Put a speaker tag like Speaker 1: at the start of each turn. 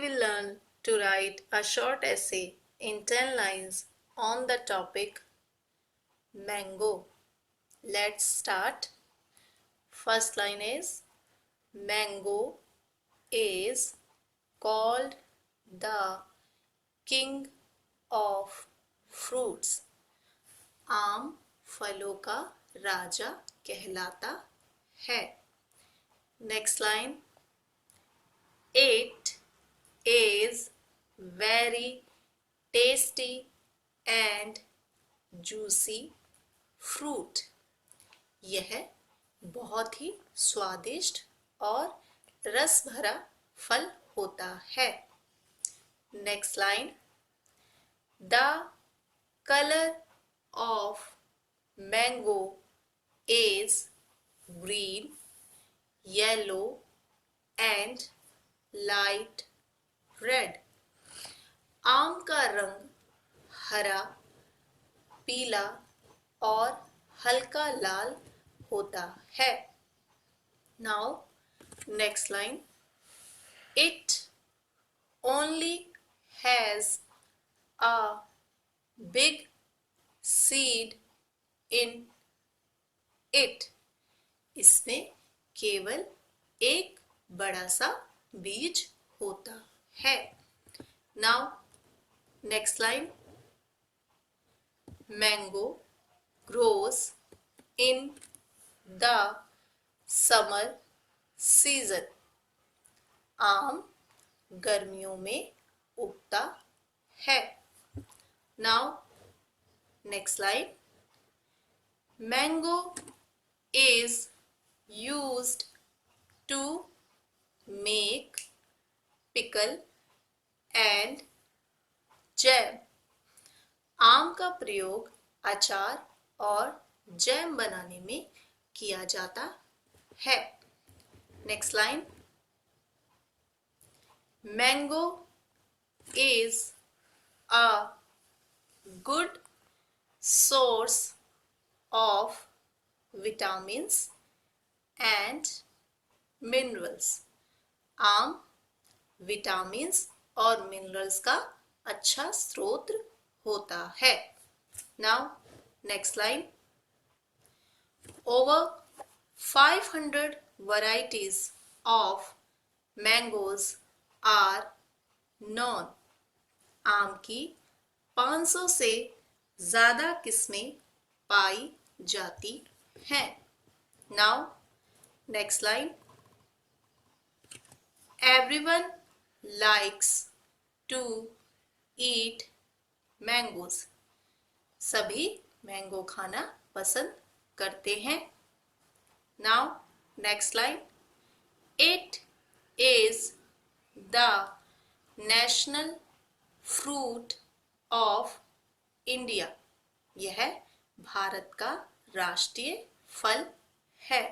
Speaker 1: will learn to write a short essay in 10 lines on the topic mango. Let's start. First line is mango is called the king of fruits. आम फलों का राजा कहलाता है. Next line. It is very tasty and juicy fruit. यह बहुत ही स्वादिष्ट और रस भरा फल होता है. Next line. The color of mango is green, yellow and light red. आम का रंग हरा, पीला और हल्का लाल होता है. Now, next line. It only has a big seed in it. इसमें केवल एक बड़ा सा बीज होता है. Now, next line. Mango grows in the summer season. आम गर्मियों में उगता है. Now, next line. Mango is used to make pickle and jam. आम का प्रयोग अचार और जैम बनाने में किया जाता है. Next line. Mango is a good source of vitamins and minerals. आम विटामिन्स और मिनरल्स का अच्छा स्रोत होता है. Now, next line. Over 500 varieties of mangoes are known. आम की 500 से ज़्यादा किस्में पाई जाती हैं. Now, next line. Everyone likes to eat mangoes. सभी मैंगो खाना पसंद करते हैं. Now, next line. It is the national fruit of India. यह भारत का राष्ट्रीय फल है.